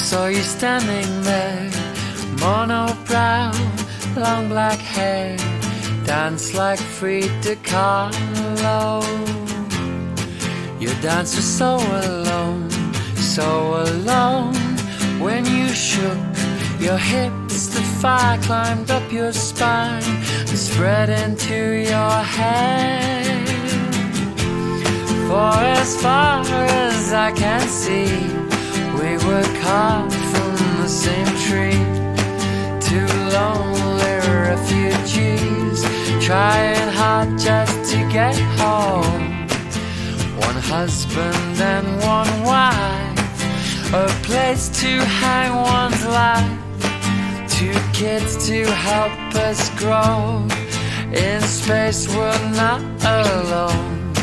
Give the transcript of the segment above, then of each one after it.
Saw you standing there, monobrow, long black hair, dance like Frida Kahlo. Your dance was so alone, when you shook your hips, the fire climbed up your spine and spread into your hair. For as far as I can see, we were carved from the same tree. Two lonely refugees trying hard just to get home. One husband and one wife, a place to hang one's life. Two kids to help us grow. In space we're not alone.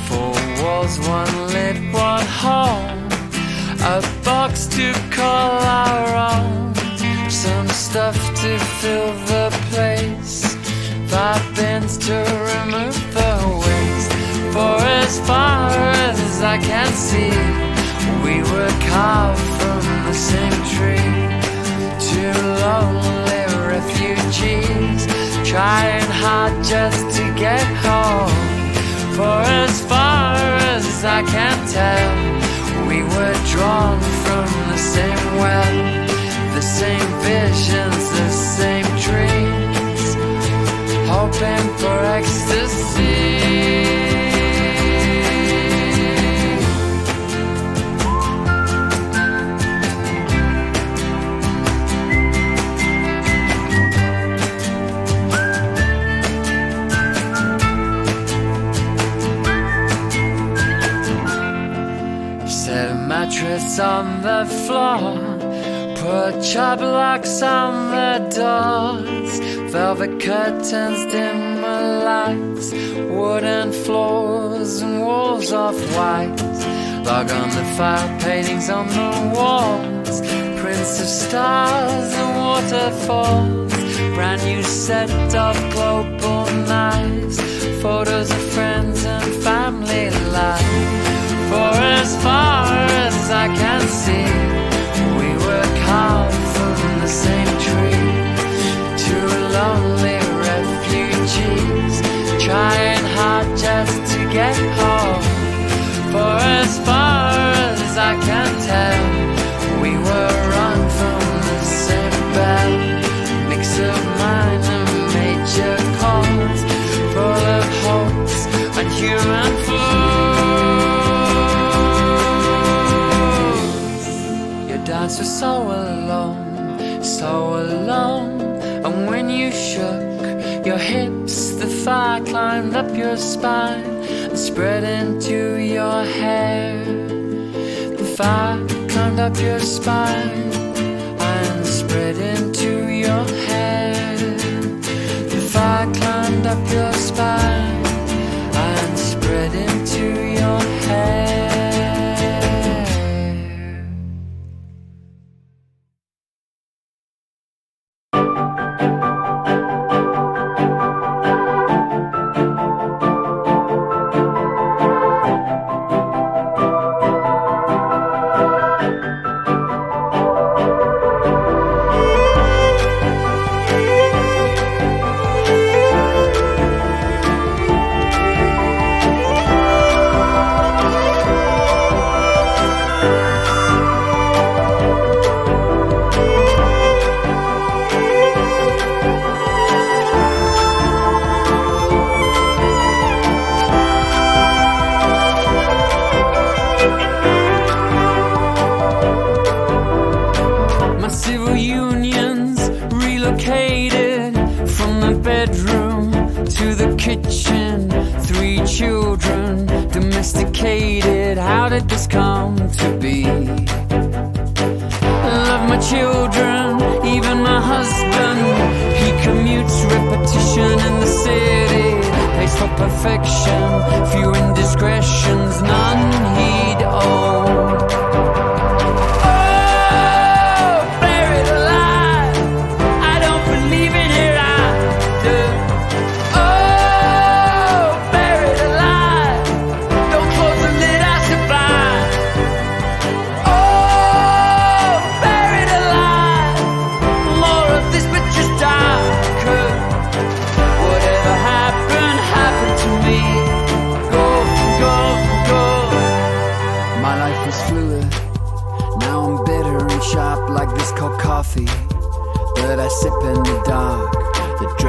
Four walls, one lid, one home. A box to call our own. Some stuff to fill the place. 5 bins to remove the waste. For as far as I can see, we were carved from the same tree. Two lonely refugees trying hard just to get home. For as far as I can tell, we were drawn from the same well. The same visions, the same dreams, hoping for ecstasy. Set a mattress on the floor, put chop locks on the doors, velvet curtains, dimmer lights, wooden floors and walls of white. Log on the fire, paintings on the walls, prints of stars and waterfalls, brand new set of global knives, photos of friends and family life. For as far as I can see, we were carved from the same tree. Two lonely refugees trying hard just to get home. For as far as I can tell, we were run from the same bell. Mix of minor major chords, full of hopes and human flaws. Your dance was so alone, and when you shook your hips, the fire climbed up your spine and spread into your hair. The fire climbed up your spine and spread into your hair. The fire climbed up your spine and spread into your hair. Kitchen, 3 children, domesticated. How did this come to be? I love my children, even my husband. He commutes, repetition in the city, pays for perfection, few indiscretions, none he'd own.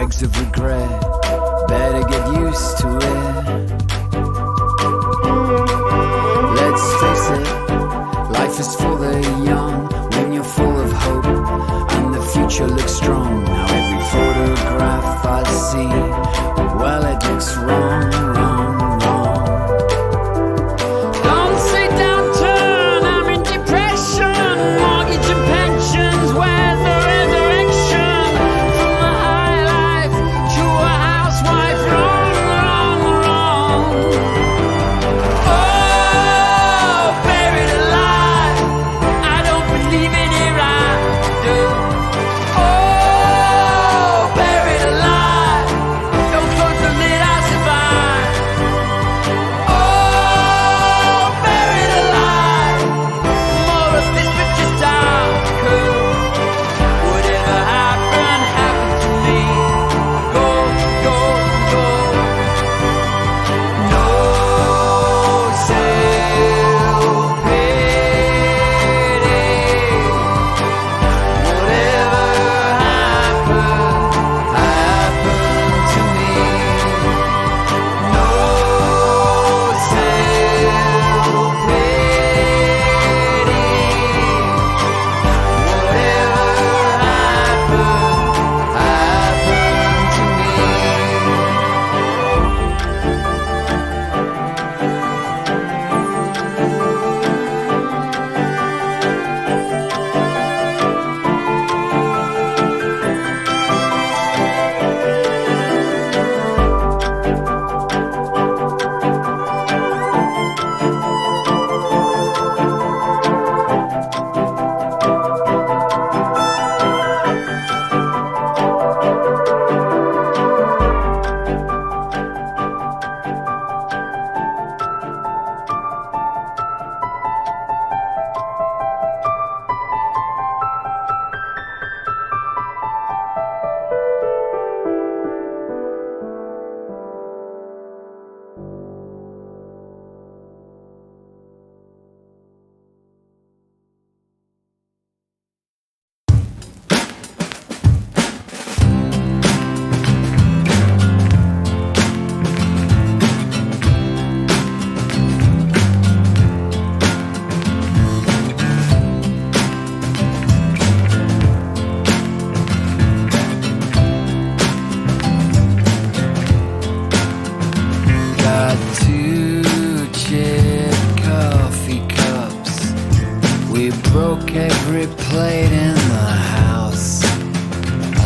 dregs of regret. Better get used to it. Let's face it, life is for the young. When you're full of hope and the future looks strong. Now every photograph I see, well, it looks wrong, wrong, wrong. Don't say downturn, I'm in depression. Mortgage and pensions, where's the resurrection? From the high life to a housewife, wrong, wrong, wrong. Oh, buried alive, I don't believe it here, I do. Oh, buried alive, don't close the lid, I survive. Oh, buried alive, more of this but just darker. Whatever happened, happened to me. Go, go, go. No self-pity. Whatever happened, happened to me. No self-pity. Whatever happened, happened to me. Got 2 chipped coffee cups. We broke every plate in the house.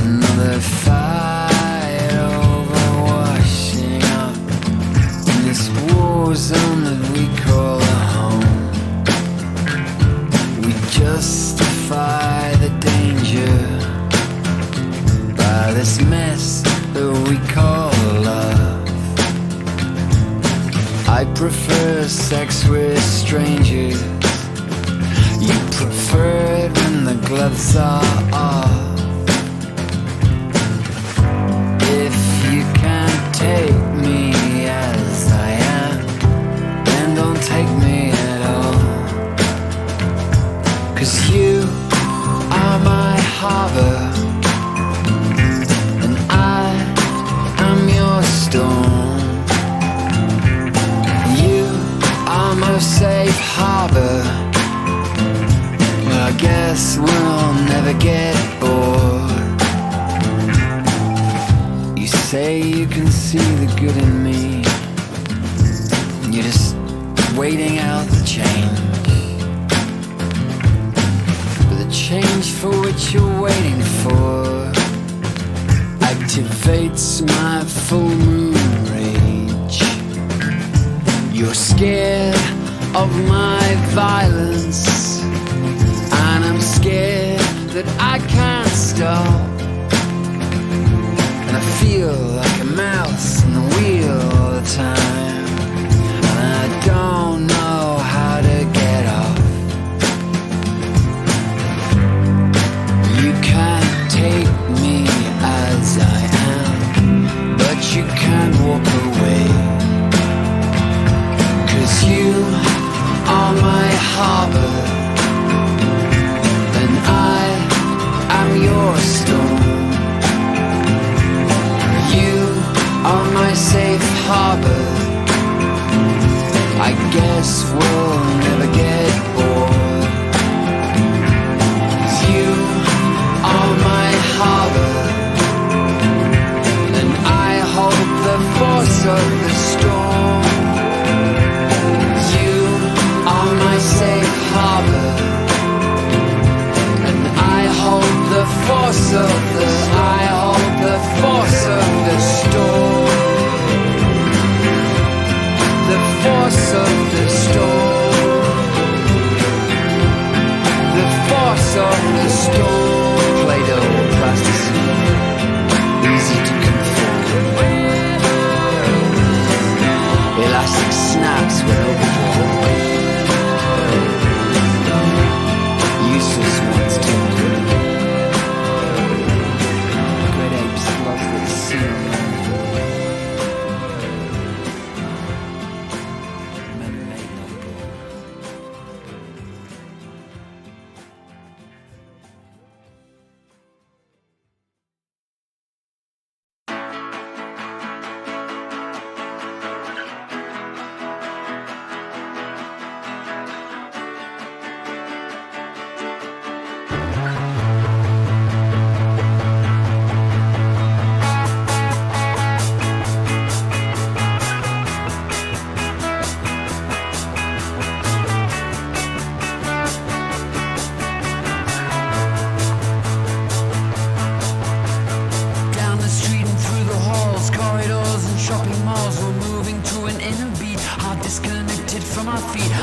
Another fight over washing up in this war zone that we call a home. We justify the danger by this mess that we call love. I prefer sex with strangers. You prefer it when the gloves are off. If you can't take me as I am, then don't take me at all. 'Cause you are my harbor, and I am your storm. You are my safe harbor. Well, I guess we'll never get bored. You say you can see the good in me. You're just waiting out the change. But the change for which you're waiting for activates my full moon rage. You're scared of my violence, and I'm scared that I can't stop. And I feel like a mouse in the wheel all the time, and I don't know how to get off. You can't take me as I am, but you can't walk away. 'Cause you are my harbor, and I am your storm.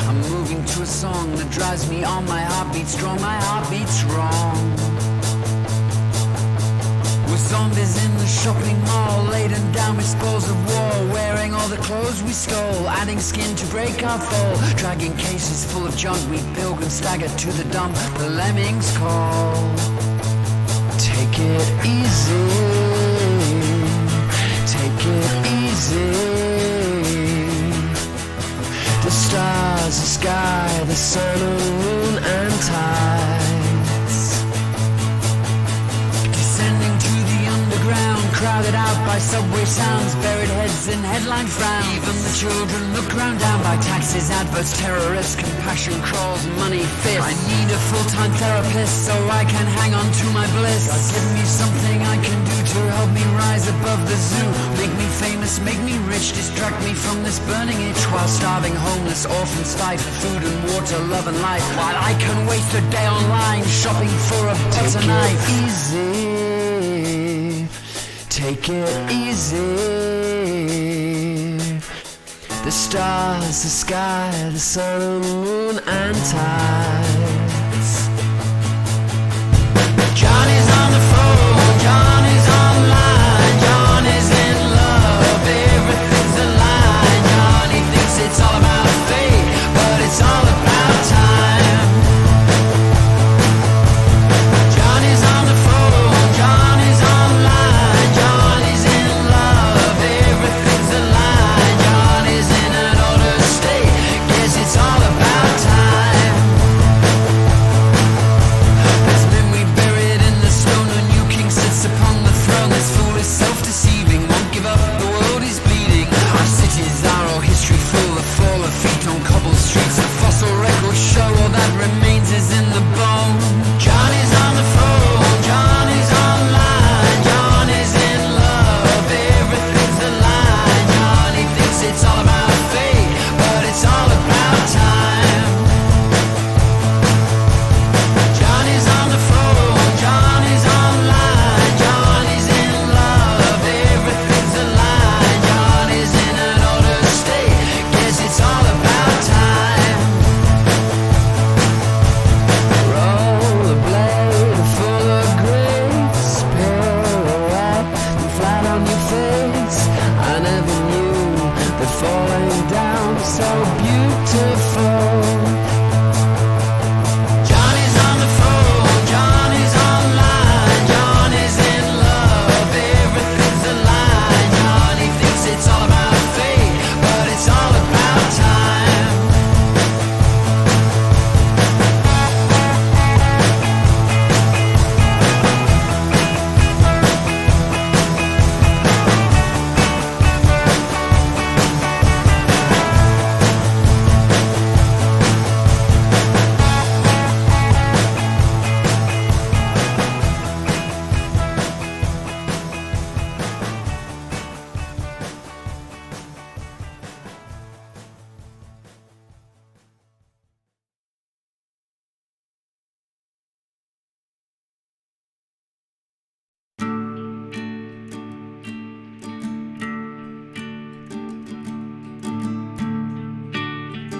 I'm moving to a song that drives me on. My heart beats strong, my heart beats wrong. We're zombies in the shopping mall, laden down with spoils of war, wearing all the clothes we stole, adding skin to break our fall, dragging cases full of junk. We pilgrims stagger to the dump, the lemmings call. Take it easy, take it easy. The stars, the sky, the sun, the moon and tides, descending to the underground, crowded out by subway sounds, buried heads in headline frowns. Even the children look ground down by taxes, adverts, terrorists, compassion crawls, money, fists. I need a full-time therapist so I can hang on to my bliss. God, give me something I can do to help me rise above the zoo. Make me famous, make me rich, distract me from this burning itch, while starving homeless orphans fight for food and water, love and life, while I can waste a day online shopping for a butter knife. Easy, take it easy. The stars, the sky, the sun, the moon and tides. Johnny's on the phone, Johnny's online, Johnny's in love, everything's a lie. Johnny thinks it's all about fate, but it's all about time. Johnny's on the phone, Johnny's online, Johnny's in love, everything's a lie. Johnny's in an older state, guess it's all about time. There's memory buried in the stone, a new king sits upon the throne. This fool is self-deceiving, won't give up, the world is bleeding. Our cities are all history full of fall of feet on cobbled streets. The fossil records show all that remains is in the bone. Johnny's on the phone, Johnny's online, Johnny's in love, everything's a lie. Johnny thinks it's all about fate, but it's all about time. Johnny's on the phone, Johnny's online, Johnny's in love, everything's a lie. Johnny's in an older state, guess it's all about time. Rollerblade full of grace, pirouette and flat on your face. I never knew that falling down was so beautiful. Johnny's on the phone, Johnny's online, Johnny's in love, everything's a lie. Johnny thinks it's all about fate, but it's all about time.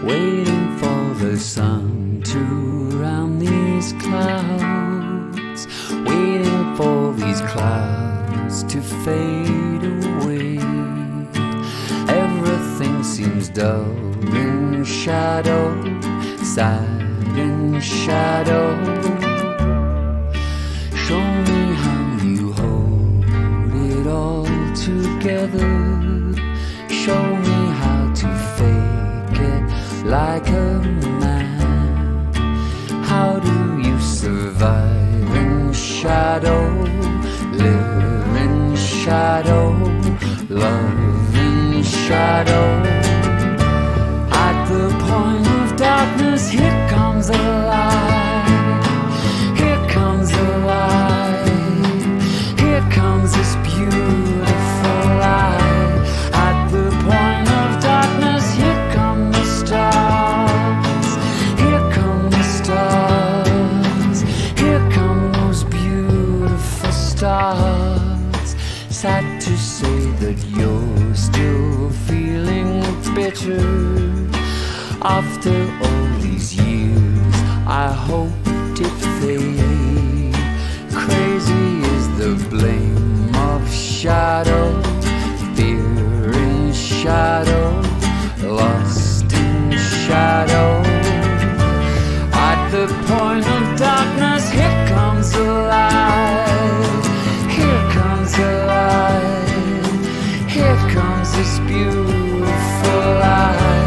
Waiting for the sun to round these clouds, waiting for these clouds to fade away. Everything seems dull in shadow, sad in shadow. Show me how you hold it all together. Show me how to fake it like a man. How do you survive in shadow, live in shadow, love in shadow? At the point of darkness, here comes a light, here comes a light, here comes this beautiful light. At the point of darkness, here come the stars, here come the stars, here come those beautiful stars. Sad to say that you're still feeling bitter, After all these years, I hoped it fade. Crazy is the blame of shadow, fear in shadow, lost in shadow. At the point of darkness, here comes the light. Here comes the light. Here comes this beautiful light.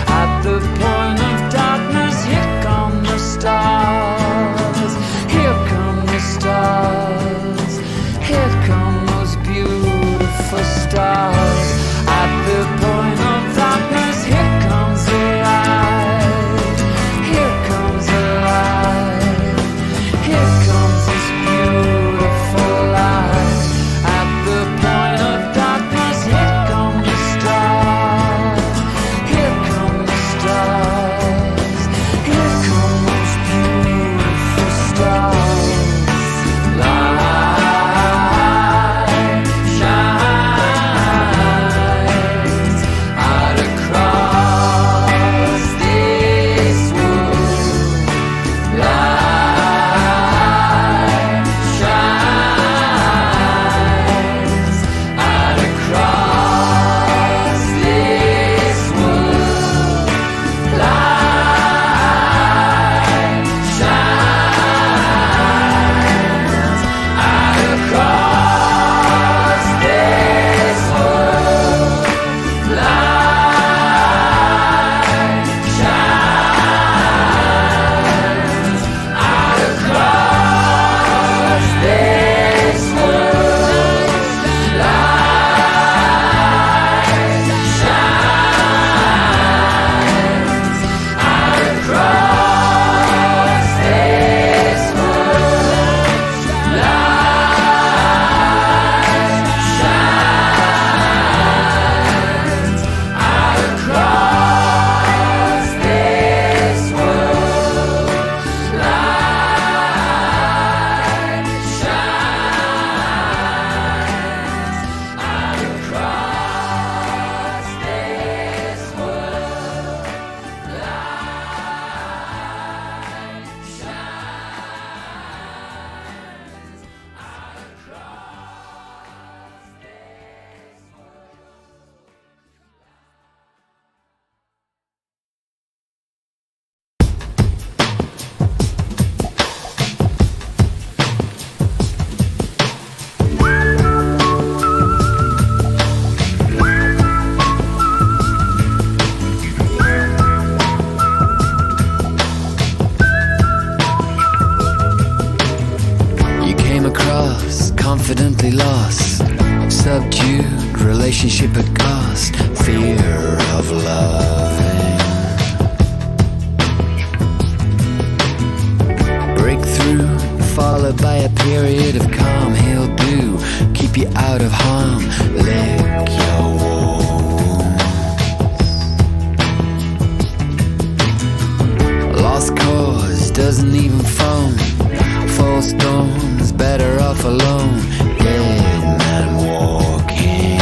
At the point of darkness, here come the stars. Here come the stars. Here come those beautiful stars. At the point of darkness, here comes the light. Here comes the light. Here comes this beautiful light. At the point of darkness, here come the stars. Here come the stars. Here come those beautiful stars. Light shines out across this world. Light shines out across this world. Light shines out across this world. Light shines out across this world. Light shines out across this world. Light shines out across this world. Light shines out across this world. You came across, confidently lost, subdued, relationship at cost, fear of loving. Breakthrough, followed by a period of calm. He'll do, keep you out of harm, lick your wounds. Lost cause, doesn't even phone. False dawns, better off alone. Dead man walking.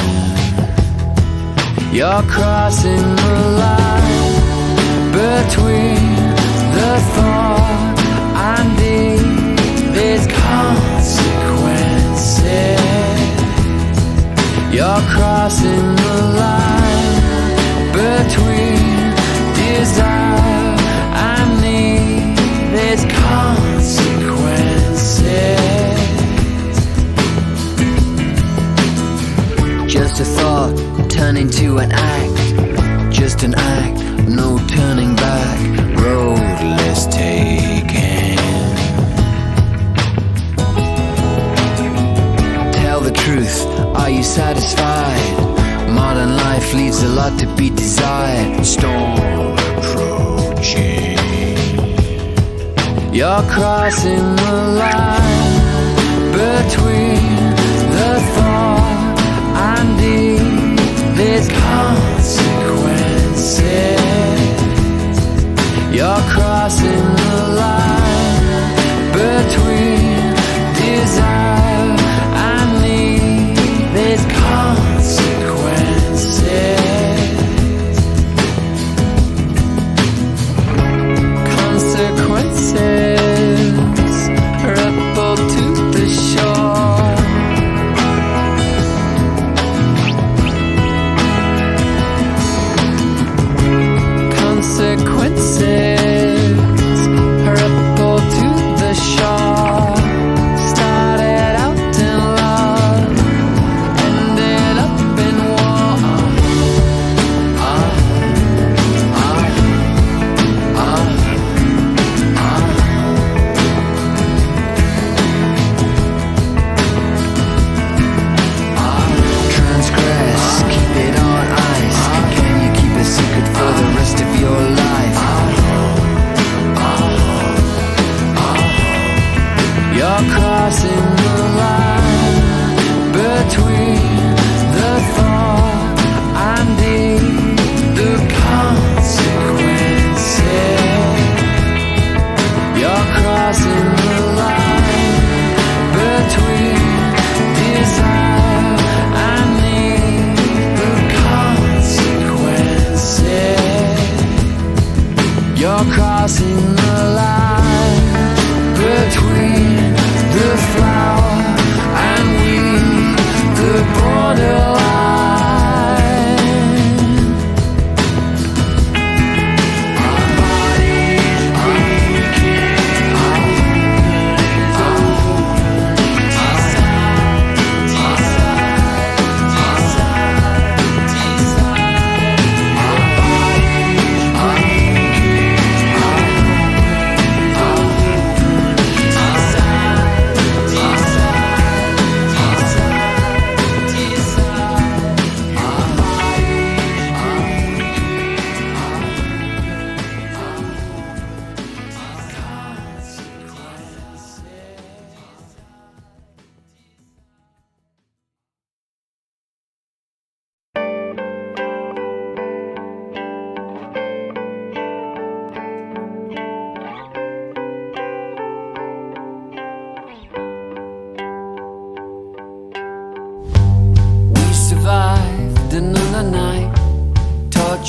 You're crossing the line between the thought and deed. There's consequences. You're crossing the line between desire and need. There's consequences. Just a thought, turn into an act. Just an act, no turning back. Road less taken. Tell the truth, are you satisfied? Modern life leaves a lot to be desired. Storm approaching. You're crossing the line between the thought and deed. There's consequences. You're crossing the line between desire and need. There's consequences.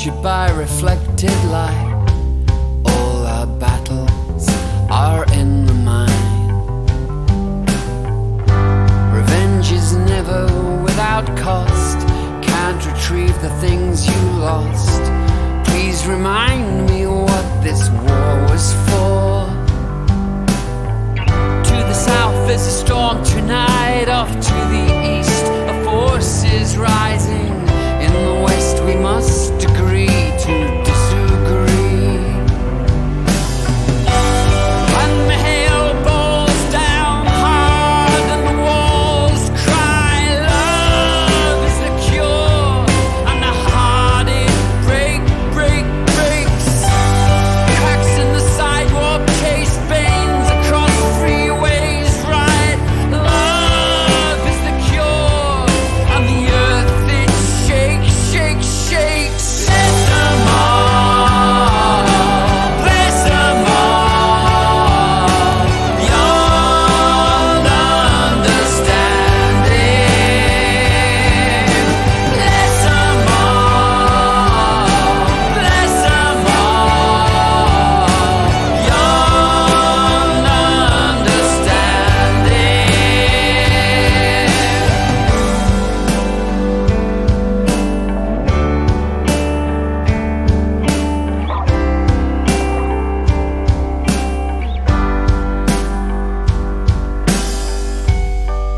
captured by reflected light. All our battles are in the mind. Revenge is never without cost. Can't retrieve the things you lost. Please remind me what this war was for. To the south there's a storm tonight. Off to the east a force is rising. In the west we must agree to disagree. When the hail falls down hard and the walls cry, love is the cure, and the heart it breaks. Cracks in the sidewalk chase veins across freeways, right? Love is the cure, and the earth it shakes. Bless them all, bless them all, beyond understanding. Bless them all, bless them all, beyond understanding.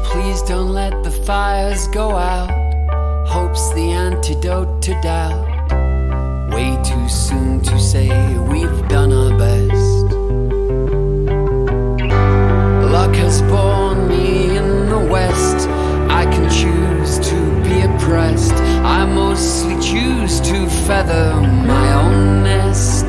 Please don't let the fires go out. Hope's the antidote to doubt. Way too soon to say we've done our best. Luck has borne me in the west. I can choose to be oppressed. I mostly choose to feather my own nest.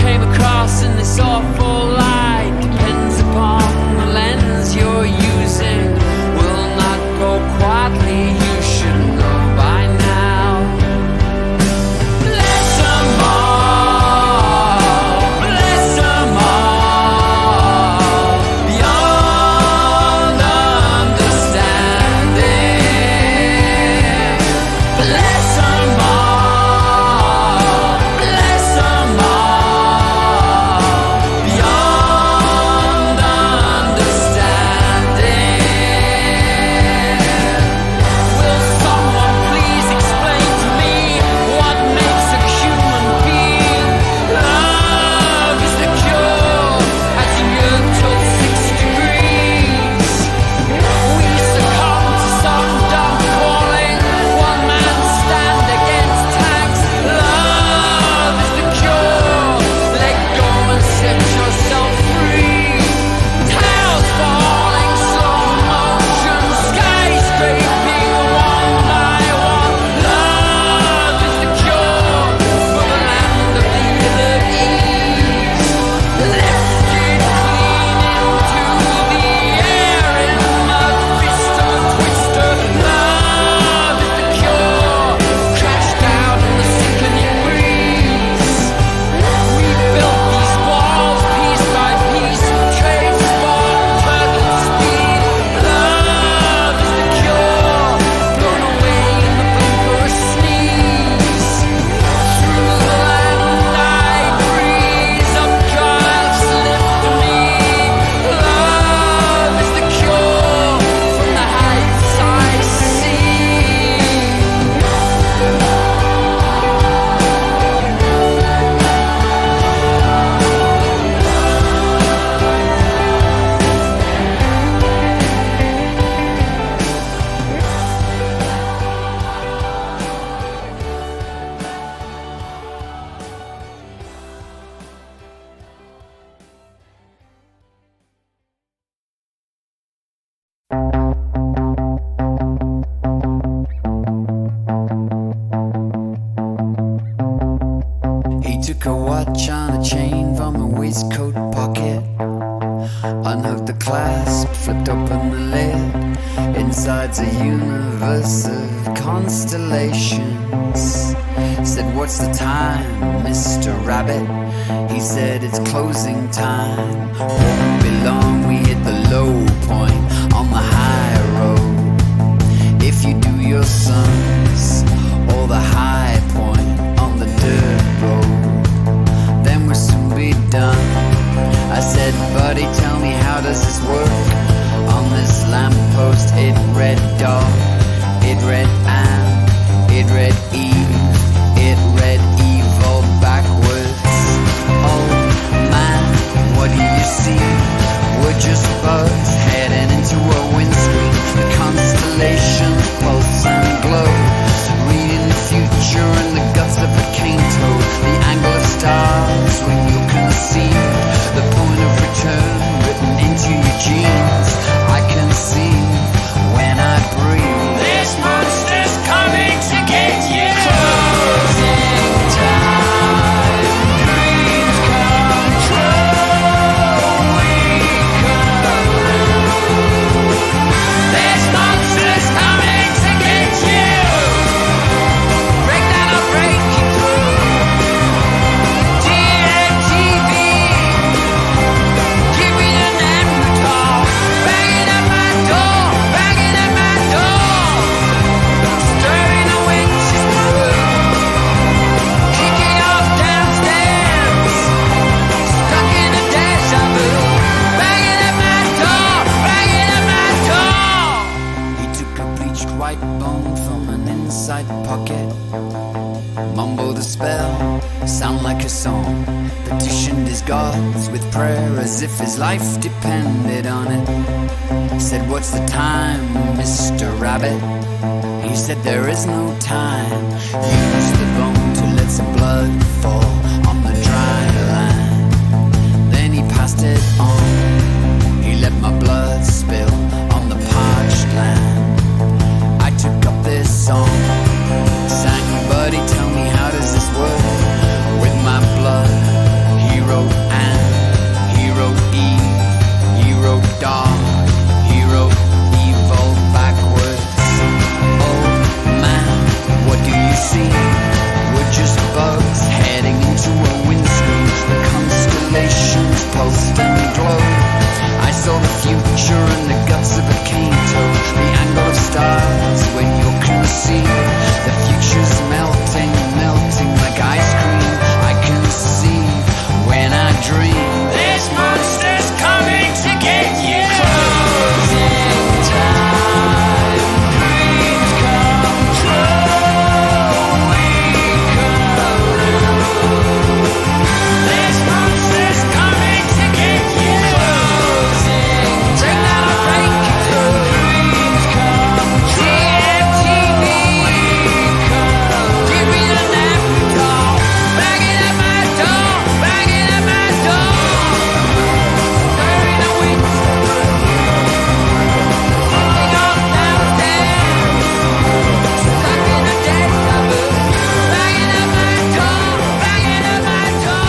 Came across in this awful light. Depends upon the lens you're using. Will not go quietly, you should know by now. Bless them all, bless them all, beyond understanding. Bless them all, bless them all, beyond understanding. Will someone please explain to me what makes a human being? Love is the cure, as the earth tilts 6 degrees. We succumb to some dumb calling. One man stand against tanks. Love is the cure. Let go and set yourself free. Towers falling, slow motion, skyscraping one by one. Love is the cure for the land of the ease. Lifted clean into the air in mud, fist of a twister. Love is the cure. Crashed down in the sickening breeze. We built these walls piece by piece. Transport, turtle speed. Love is the cure. Blown away in the blink of a sneeze. Through the land I breeze. Up drives lift me. Love is the cure from the heights I see. He took a watch on a chain from a waistcoat pocket, unhooked the clasp, flipped open the lid. Inside's a universe of constellations. Said, what's the time, Mr. Rabbit? He said, it's closing time. Won't be long, we hit the low point on the high road. If you do your sums, all the high white bone from an inside pocket. Mumble the spell, sound like a song. Petitioned his gods with prayer as if his life depended on it. Said, what's the time, Mr. Rabbit? He said, there is no time. Use the bone to let some blood fall on the dry land. Then he passed it on. He let my blood spill on the parched land. I took up this song, sang, buddy, tell me, how does this work? With my blood, he wrote Anne, he wrote Eve, he wrote dog, he wrote evil backwards. Oh man, what do you see? We're just bugs heading into a windscreen. The constellations pulsed and glowed. I saw the future and the guts of a cane toad. The angle of stars when you're conceived. The future's melting, melting like ice cream. I can see when I dream. This monster's coming to get you. Closing time, dreams come true. We come. This monster's coming to get you. Take that I'll break you through. Dreams come true. TFTV. Give me the Neanderthal. Banging at my door. Banging at my door. During the winter. Falling off downstairs. Stuck in a dead cupboard. Banging at my door. Banging at my door.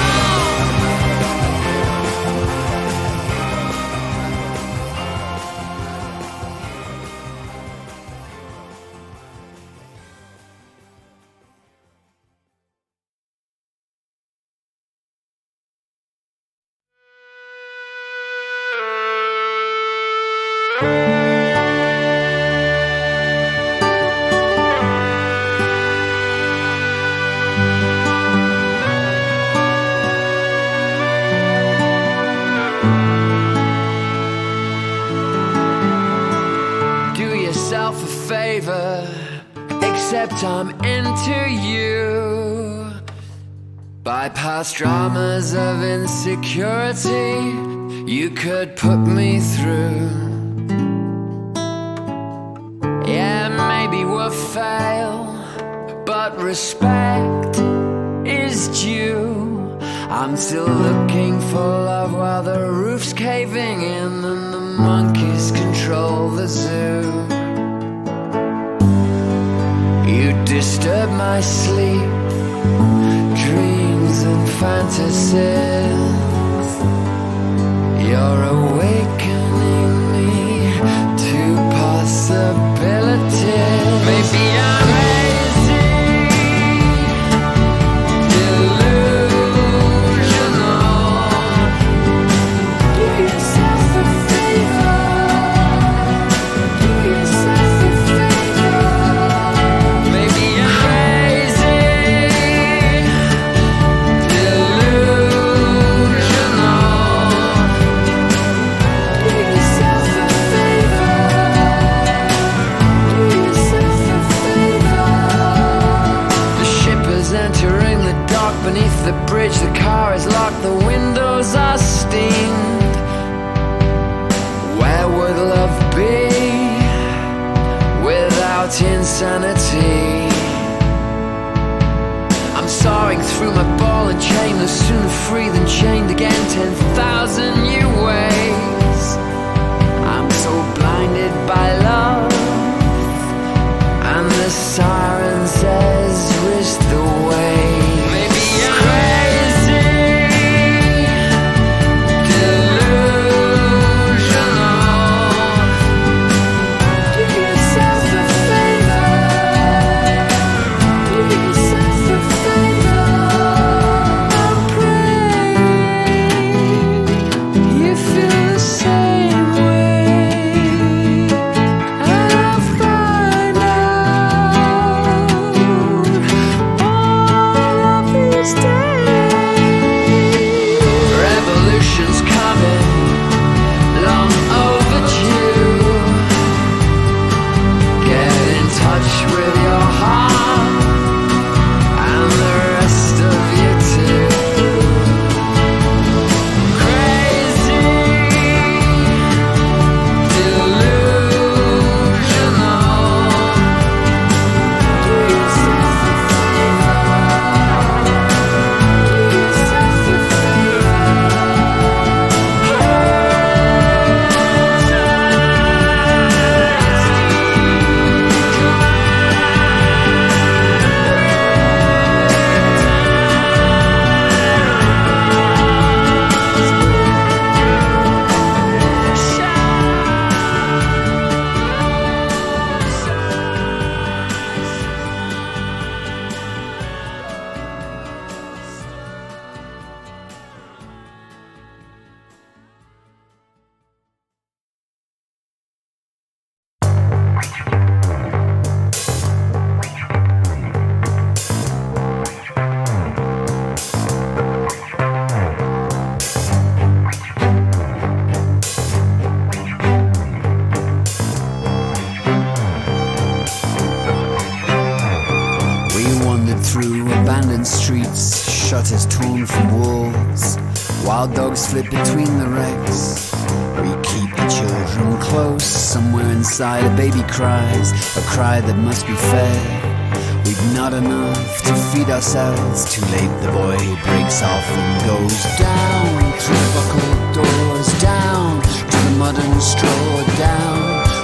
Do yourself a favor, except I'm into you. Bypass dramas of insecurity you could put me through. Yeah, maybe we'll fail, but respect is due. I'm still looking for love while the roof's caving in and the monkeys control the zoo. You disturb my sleep, dreams and fantasies. You're awakening me to possibilities. Maybe I'm hazy, delusional. Do yourself a favor. Do yourself a favor. Maybe I'm hazy, delusional. Do yourself a favor. Do yourself a favor. The ship is entering the dock beneath the bridge. The car is locked, the windows are steamed. Where would love be without insanity? I'm soaring through my ball and chain, no sooner free than chained again. 10,000 new ways. I'm so blinded by love, and the siren says, risk the way. Maybe I'm crazy, delusional. Do yourself a favor. Do yourself a favor. I'm praying you feel the same way. And I'll find out London streets, shutters torn from walls, wild dogs flit between the wrecks. We keep the children close, somewhere inside a baby cries, a cry that must be fed. We've not enough to feed ourselves. Too late the boy breaks off and goes down through the buckled doors, down to the mud and straw, down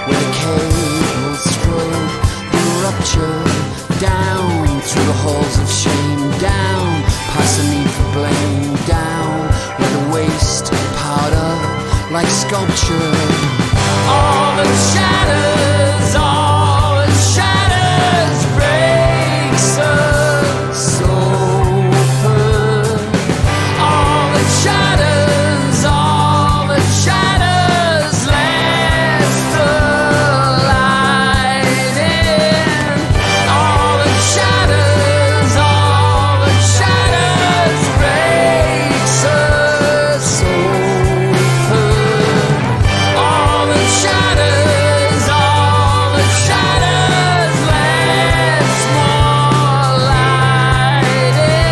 where the cables strode, the rupture, down through the halls of shame, down past the need for blame, down where the waste piled up like sculpture. All the shadows, all the shadows breaks us open. All the shadows, all the shadows let the light in. All the shadows, all the shadows breaks us open. All the shadows, all the shadows let more light in.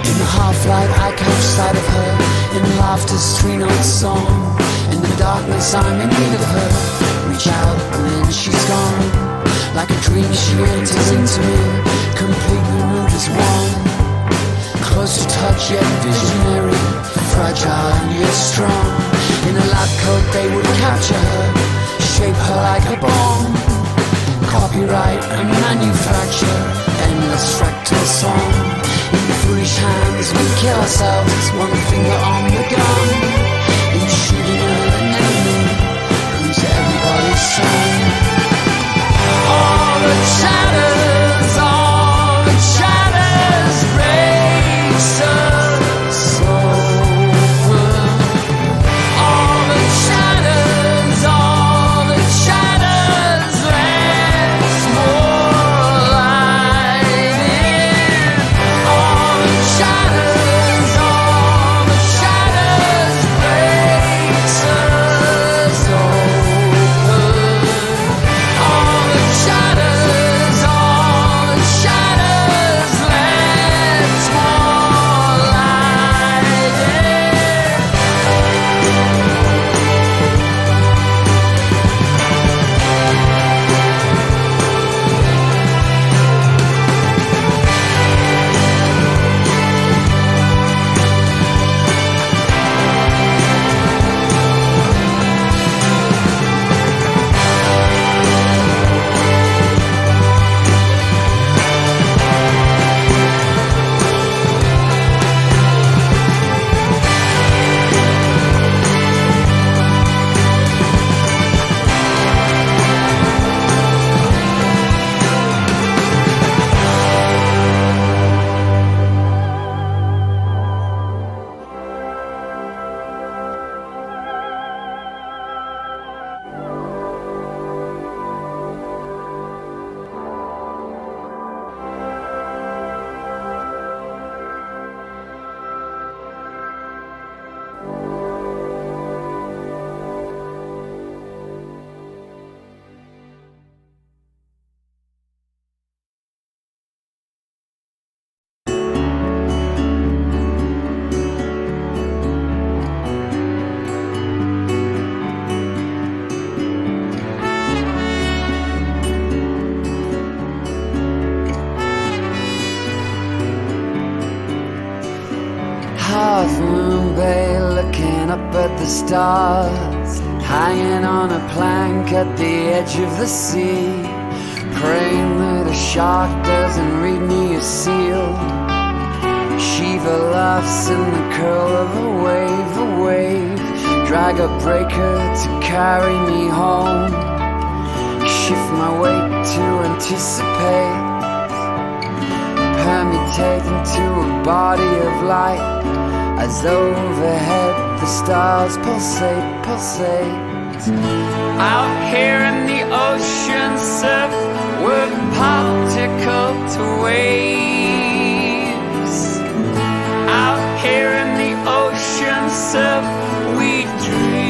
In the half-light I catch sight of her, in laughter's three-note song. In the darkness I'm in need of her, reach out and then she's gone. Like a dream she enters into me, complete the root is one. Close to touch yet visionary, fragile and yet strong. In a lab coat they would capture her, shape her like a bomb. Copyright and manufacture, endless fractal song. In the foolish hands we kill ourselves, one finger on the gun. In shooting at an enemy, who's everybody's son. All the shadows, all the shadows breaks us open. All the shadows, all the shadows let more light in. All the shadows, all the shadows breaks us open. All the shadows, all the shadows let more light in. Half Moon Bay, looking up at the stars, hanging on a plank at the edge of the sea, praying that a shark doesn't read me a seal. Shiva laughs in the curl of a wave, drag a breaker to carry me home, shift my weight to anticipate, permutate into a body of light. As overhead the stars pulsate, pulsate. Out here in the ocean surf, we're particle to waves. Out here in the ocean surf, we dream.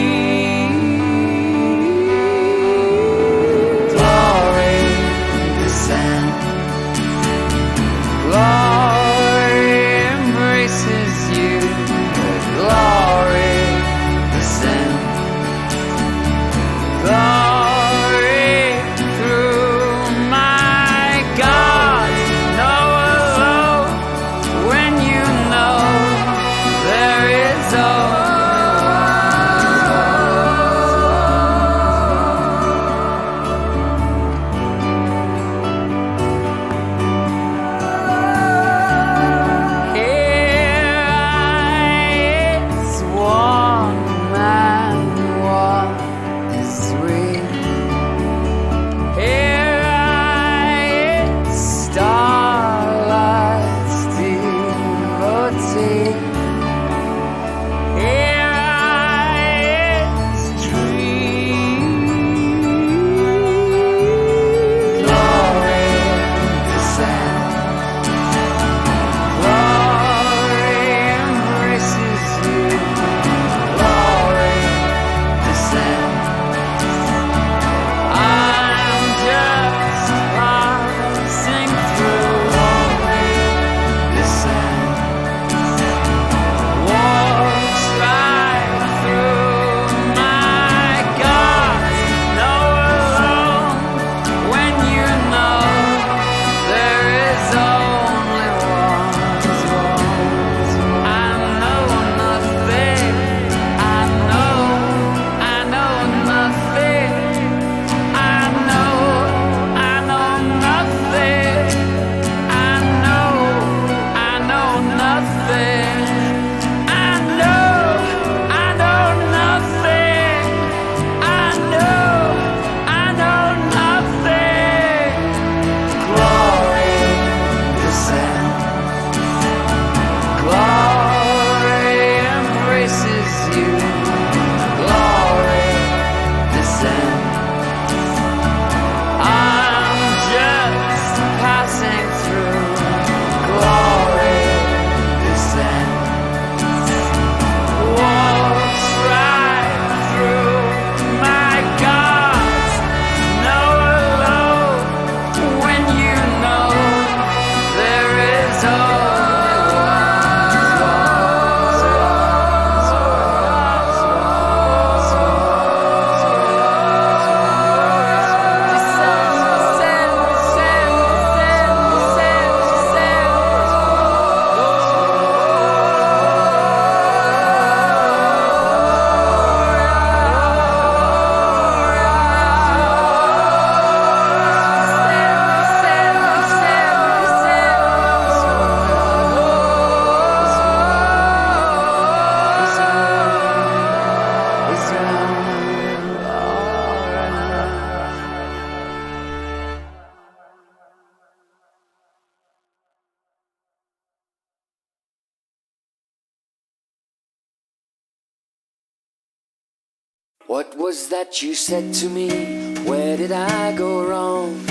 What was that you said to me? Where did I go wrong?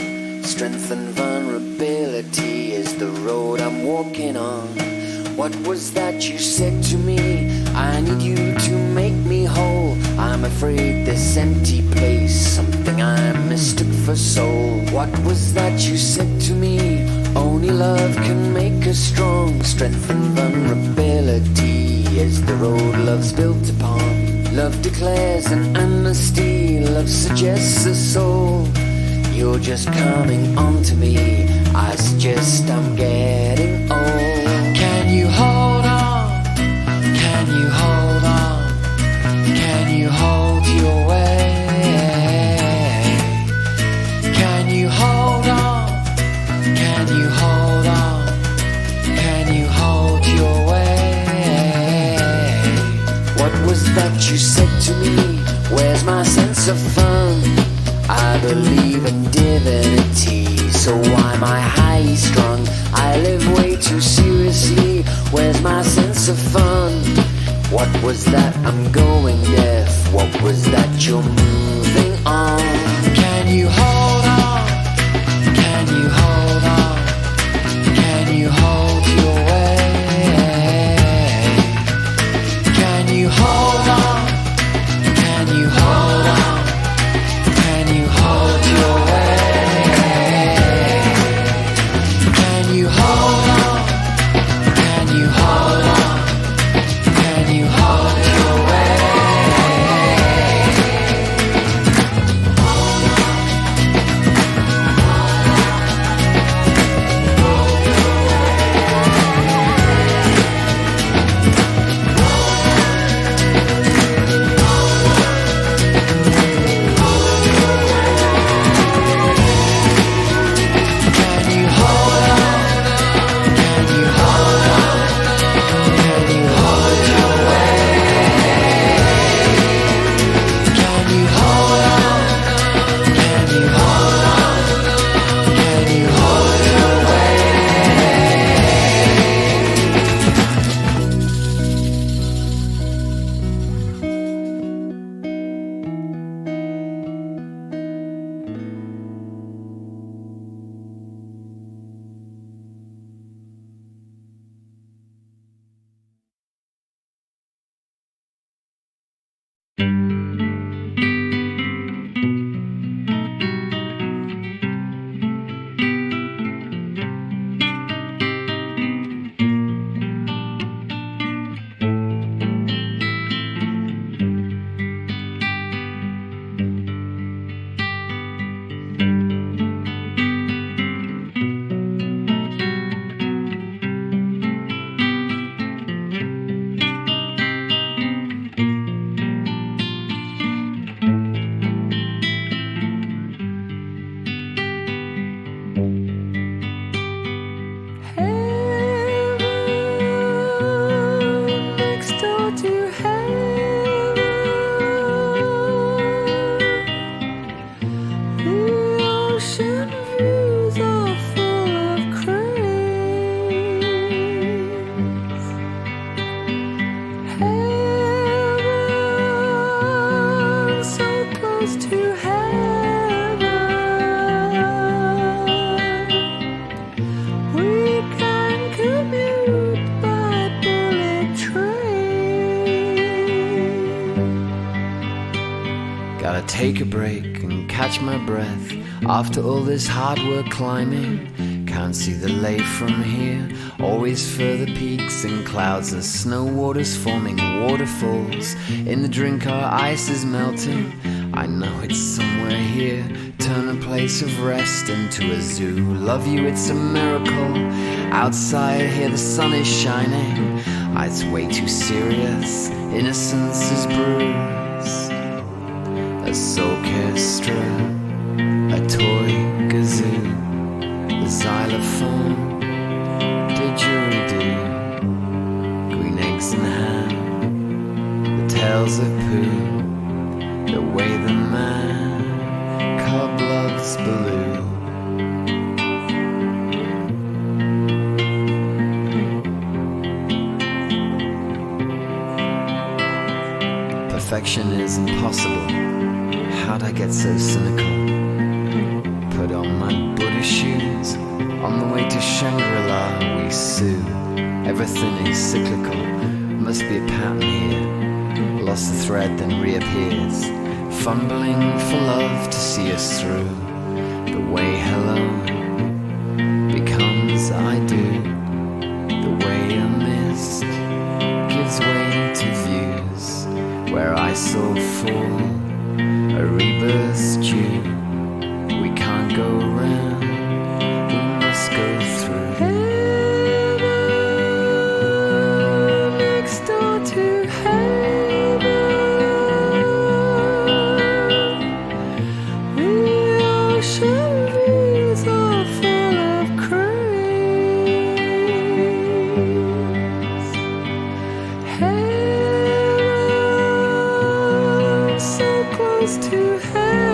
Strength and vulnerability is the road I'm walking on. What was that you said to me? I need you to make me whole. I'm afraid this empty place, something I mistook for soul. What was that you said to me? Only love can make us strong. Strength and vulnerability is the road love's built upon. Love declares an amnesty, love suggests a soul. You're just coming on to me, I suggest I'm getting old. Can you hold on? Can you hold on? Can you hold your way? Can you hold on? Can you hold on? Can you hold your way? What was that you said to me? Where's my sense of fun? I believe in divinity, so why am I high strung? I live way too seriously, where's my sense of fun? What was that? I'm going deaf. What was that? You're moving on. Can you hold on? Can you hold on? Can you hold your way? Can you hold on? Can you hold on? Can you hold your way? Can you hold on? Can you hold on? Can you hold your way? Take a break and catch my breath. After all this hard work climbing, can't see the lake from here. Always further peaks and clouds as snow waters forming waterfalls. In the drink our ice is melting. I know it's somewhere here. Turn a place of rest into a zoo. Love you, it's a miracle. Outside here the sun is shining. It's way too serious. Innocence is bruised. A orchestra, a toy kazoo, the xylophone, didgeridoo, green eggs and ham, the tales of Pooh, the way the man cub loves Baloo. perfection is impossible. How'd I get so cynical? Put on my Buddha shoes. On the way to Shangri-La we sue. Everything is cyclical. Must be a pattern here. Lost the thread then reappears. Fumbling for love to see us through. The way hello becomes I do. The way a mist gives way to views where I saw fall a rebirth due. We can't go around, we must go through. Heaven next door to heaven. The ocean views are full of craze. Heaven so close to heaven.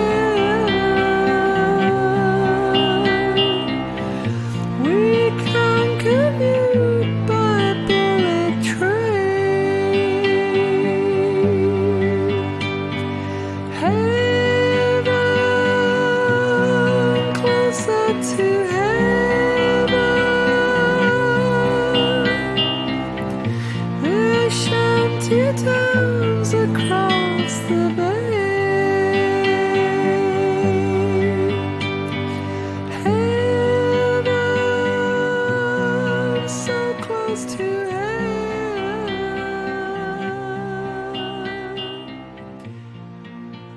We can commute by bullet train. Heaven closer to heaven. The shanty towns across the bay. Heaven so close to heaven.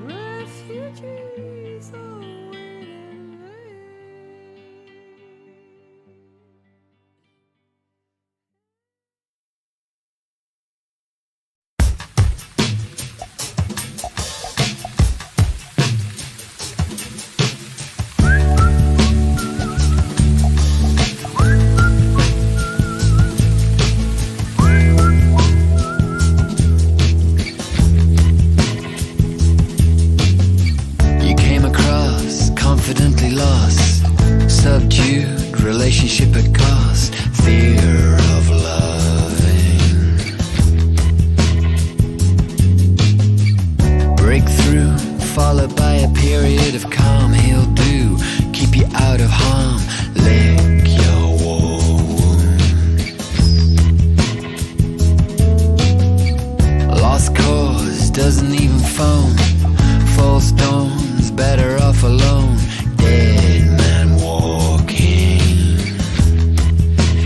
Refugees are waiting there. You came across, confidently lost, subdued, relationship at cost, fear of loving. Breakthrough, followed by a period of calm. He'll do, keep you out of harm, lick your war wound. Lost cause, doesn't even phone. False dawns, better off alone. Dead man walking.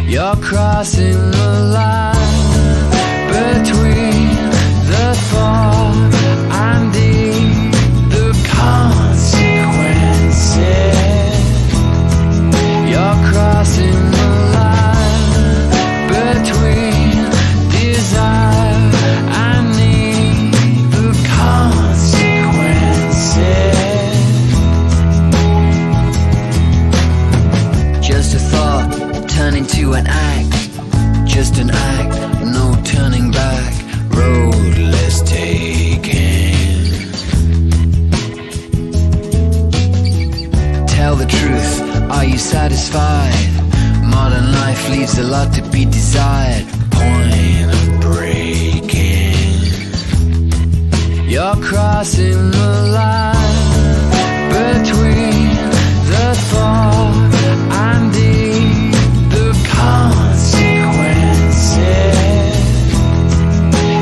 You're crossing the line between the thought and the consequences. You're crossing the line between desire and need. The consequences. Just a thought, turning to an act. Just an act, no turning back. Road less taken. Tell the truth, are you satisfied? Modern life leaves a lot to be desired. Point of breaking. You're crossing the line between the thought and the consequences.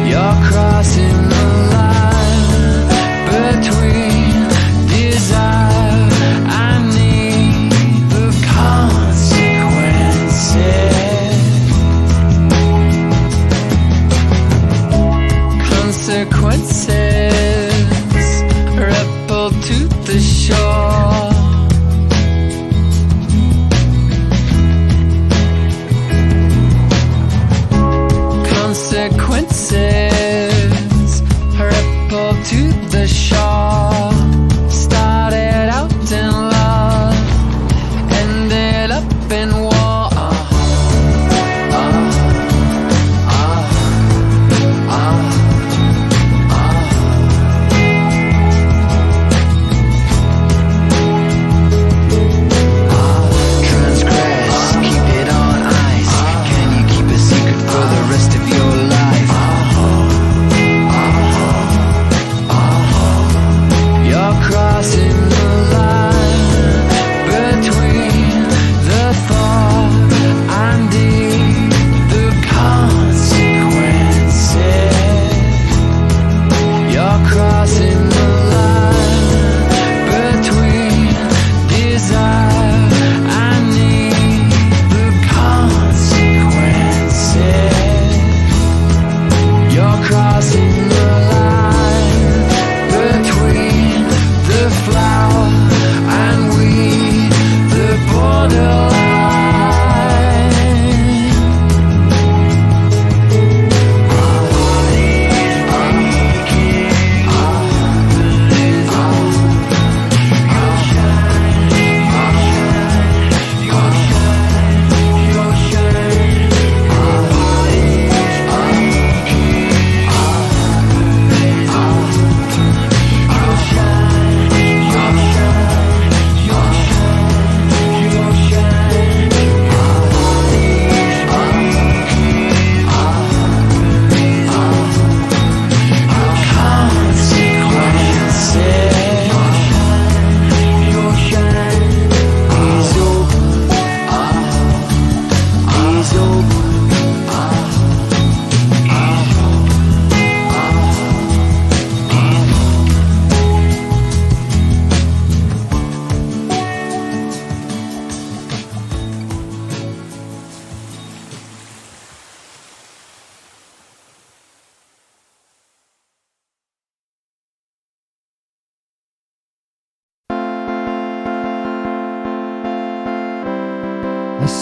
You're crossing the line between desire and need. The consequences. Consequences ripple to the shore. Consequences ripple to the shore. Started out in love, ended up in war. Transgress, keep it on ice. Can you keep a secret for the rest of your life?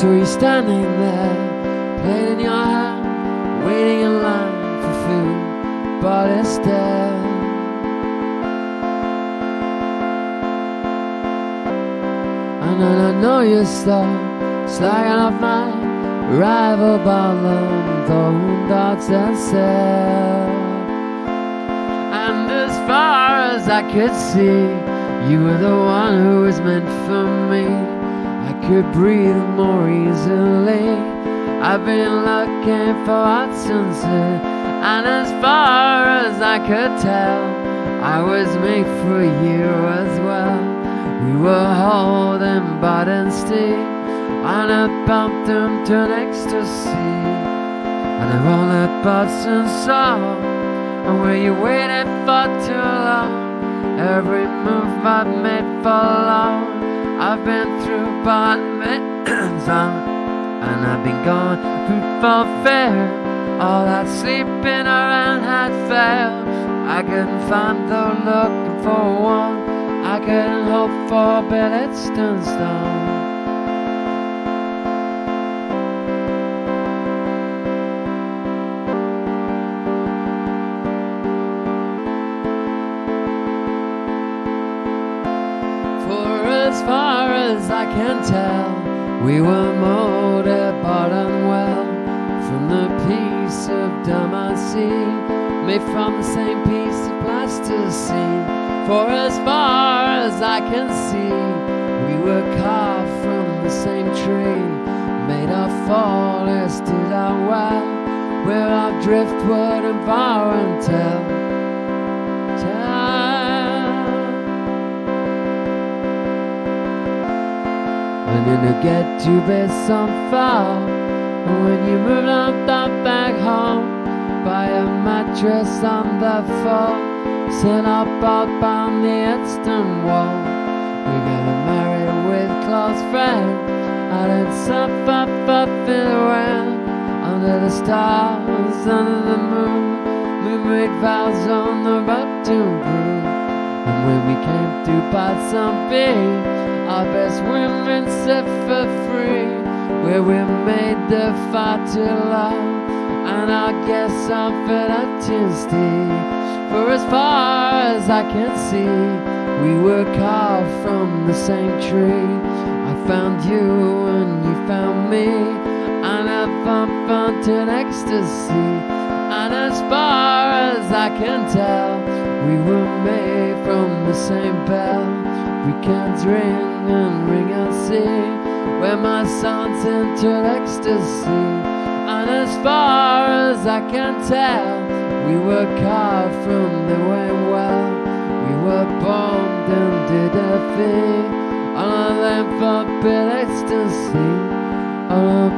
saw you standing there, plate in your hand, waiting in line for food, but instead and then I know you stop slagging off my rival bottom, throwing darts and sail. And as far as I could see, you were the one who was meant for me. I could breathe more easily. I've been looking for Watson's head, and as far as I could tell, I was made for you as well. We were holding button still, and I bumped them to ecstasy, and I rolled that button song. And were you waiting for too long? Every move I've made for long, I've been through bottoms on, and I've been going through for fair. All that sleeping around had failed. I couldn't find though looking for one. I couldn't hope for billets and stone. As far as I can tell, we were molded but unwell from the piece of Damascene, made from the same piece of plasticine. For as far as I can see, we were carved from the same tree, made of forest did our well, where our driftwood and vow and tell. And then you get to be some fall, and when you move on back home, by a mattress on the floor, set up on the instant wall. We got married with close friends, out in some fuffin' around, under the stars, under the moon. We made vows on the road to improve, and when we came through by some beat, our best women set for free, where we made the fight to love, and I guess I'm fed up to steep. For as far as I can see, we were carved from the same tree. I found you and you found me, and I bumped onto ecstasy. And as far as I can tell, we were made from the same bell. We can't ring and ring and see, where my son's into ecstasy. And as far as I can tell, we were carved from the way well. We were bombed and did a thing on a lamp for ecstasy, on a